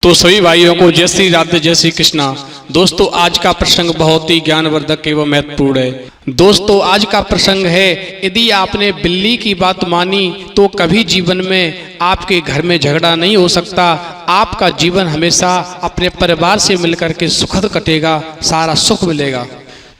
तो सभी भाइयों को जय श्री राधे जय श्री कृष्णा। दोस्तों आज का प्रसंग बहुत ही ज्ञानवर्धक एवं महत्वपूर्ण है। दोस्तों आज का प्रसंग है, यदि आपने बिल्ली की बात मानी तो कभी जीवन में आपके घर में झगड़ा नहीं हो सकता। आपका जीवन हमेशा अपने परिवार से मिलकर के सुखद कटेगा, सारा सुख मिलेगा।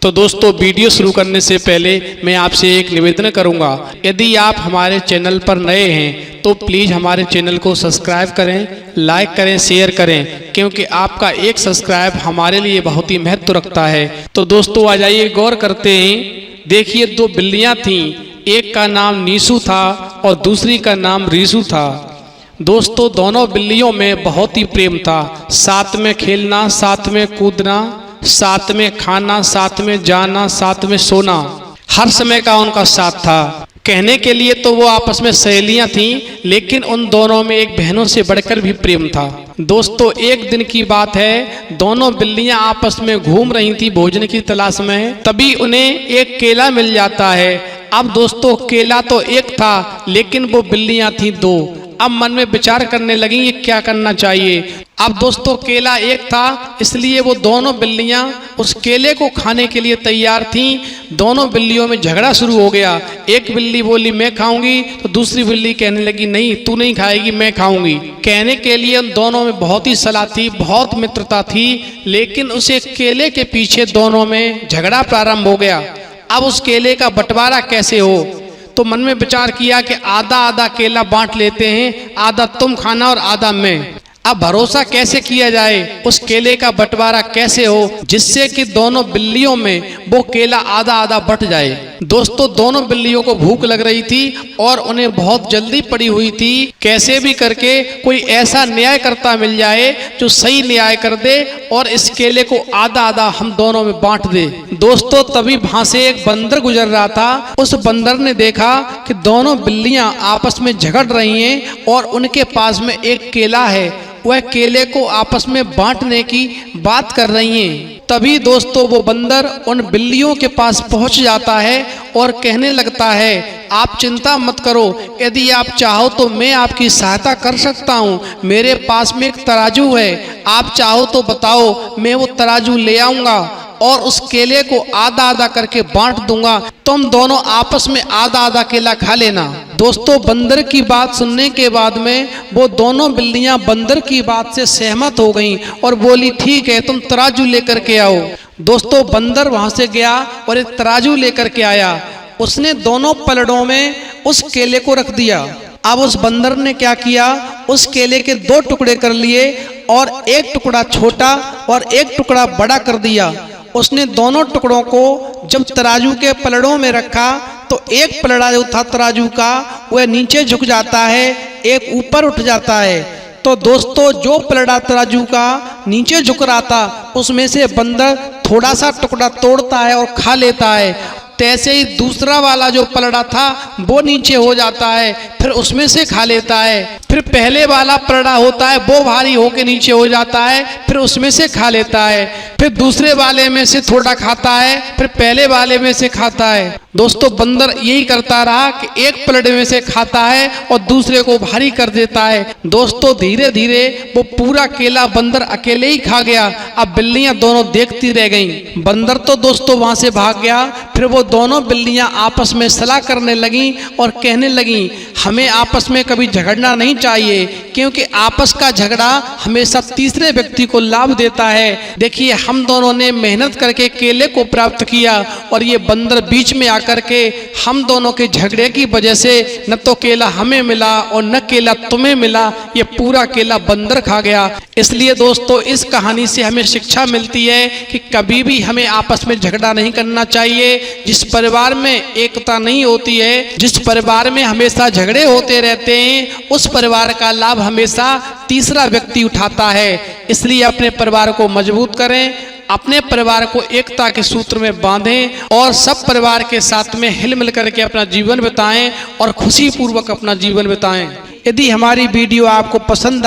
तो दोस्तों वीडियो शुरू करने से पहले मैं आपसे एक निवेदन करूंगा, यदि आप हमारे चैनल पर नए हैं तो प्लीज़ हमारे चैनल को सब्सक्राइब करें, लाइक करें, शेयर करें, क्योंकि आपका एक सब्सक्राइब हमारे लिए बहुत ही महत्व रखता है। तो दोस्तों आ जाइए गौर करते हैं। देखिए दो बिल्लियां थीं, एक का नाम नीसू था और दूसरी का नाम रीसू था। दोस्तों दोनों बिल्लियों में बहुत ही प्रेम था, साथ में खेलना, साथ में कूदना, साथ में खाना, साथ में जाना, साथ में सोना, हर समय का उनका साथ था। कहने के लिए तो वो आपस में सहेलियां थीं, लेकिन उन दोनों में एक बहनों से बढ़कर भी प्रेम था। दोस्तों एक दिन की बात है, दोनों बिल्लियां आपस में घूम रही थी भोजन की तलाश में। तभी उन्हें एक केला मिल जाता है। अब दोस्तों केला तो एक था, लेकिन वो बिल्लियां थी दो। अब मन में विचार करने लगी ये क्या करना चाहिए। अब दोस्तों केला एक था, इसलिए वो दोनों बिल्लियां उस केले को खाने के लिए तैयार थीं। दोनों बिल्लियों में झगड़ा शुरू हो गया। एक बिल्ली बोली मैं खाऊंगी, तो दूसरी बिल्ली कहने लगी नहीं तू नहीं खाएगी, मैं खाऊंगी। कहने के लिए उन दोनों में बहुत ही सलाह थी, बहुत मित्रता थी, लेकिन उसे केले के पीछे दोनों में झगड़ा प्रारंभ हो गया। अब उस केले का बंटवारा कैसे हो, तो मन में विचार किया कि आधा आधा केला बांट लेते हैं, आधा तुम खाना और आधा मैं। अब भरोसा कैसे किया जाए, उस केले का बंटवारा कैसे हो जिससे कि दोनों बिल्लियों में वो केला आधा आधा बंट जाए। दोस्तों दोनों बिल्लियों को भूख लग रही थी और उन्हें बहुत जल्दी पड़ी हुई थी। कैसे भी करके कोई ऐसा न्यायकर्ता मिल जाए जो सही न्याय कर दे और इस केले को आधा आधा हम दोनों में बांट दे। दोस्तों तभी वहां से एक बंदर गुजर रहा था। उस बंदर ने देखा कि दोनों बिल्लियां आपस में झगड़ रही हैं और उनके पास में एक केला है, वह केले को आपस में बांटने की बात कर रही हैं। तभी दोस्तों वो बंदर उन बिल्लियों के पास पहुंच जाता है और कहने लगता है आप चिंता मत करो, यदि आप चाहो तो मैं आपकी सहायता कर सकता हूं। मेरे पास में एक तराजू है, आप चाहो तो बताओ, मैं वो तराजू ले आऊंगा और उस केले को आधा आधा करके बांट दूंगा। तुम दोनों आपस में आधा आधा केला खा लेना। दोस्तों बंदर की बात सुनने के बाद में वो दोनों बिल्लियां बंदर की बात से सहमत हो गईं और बोली ठीक है तुम तराजू लेकर के आओ। दोस्तों बंदर वहां से गया और एक तराजू लेकर के आया। उसने दोनों पलड़ों में उस केले को रख दिया। अब उस बंदर ने क्या किया, उस केले के दो टुकड़े कर लिए और एक टुकड़ा छोटा और एक टुकड़ा बड़ा कर दिया। उसने दोनों टुकड़ों को जब तराजू के पलड़ों में रखा तो एक पलड़ा जो था तराजू का वह नीचे झुक जाता है, एक ऊपर उठ जाता है। तो दोस्तों जो पलड़ा तराजू का नीचे झुक रहा था उसमें से बंदर थोड़ा सा टुकड़ा तोड़ता है और खा लेता है। तैसे ही दूसरा वाला जो पलड़ा था वो नीचे हो जाता है, फिर उसमें से खा लेता है। फिर पहले वाला पलड़ा होता है वो भारी होके नीचे हो जाता है, फिर उसमें से खा लेता है। फिर दूसरे वाले में से थोड़ा खाता है, फिर पहले वाले में से खाता है। दोस्तों बंदर यही करता रहा कि एक पलड़े में से खाता है और दूसरे को भारी कर देता है। दोस्तों धीरे धीरे वो पूरा केला बंदर अकेले ही खा गया। अब बिल्लियां दोनों देखती रह गईं। बंदर तो दोस्तों वहां से भाग गया। फिर वो दोनों बिल्लियां आपस में सलाह करने लगीं और कहने लगीं हमें आपस में कभी झगड़ना नहीं चाहिए, क्योंकि आपस का झगड़ा हमेशा तीसरे व्यक्ति को लाभ देता है। देखिए हम दोनों ने मेहनत करके केले को प्राप्त किया और ये बंदर बीच में आकर के हम दोनों के झगड़े की वजह से न तो केला हमें मिला और न केला तुम्हें मिला, ये पूरा केला बंदर खा गया। इसलिए दोस्तों इस कहानी से हमें शिक्षा मिलती है कि कभी भी हमें आपस में झगड़ा नहीं करना चाहिए। जिस परिवार में एकता नहीं होती है, जिस परिवार में हमेशा झगड़े होते रहते हैं, उस परिवार का लाभ हमेशा तीसरा व्यक्ति उठाता है। इसलिए अपने परिवार को मजबूत करें, अपने परिवार को एकता के सूत्र में बांधें और सब परिवार के साथ में हिल मिल करके अपना जीवन बिताएं और खुशी पूर्वक अपना जीवन बिताएं। यदि हमारी वीडियो आपको पसंद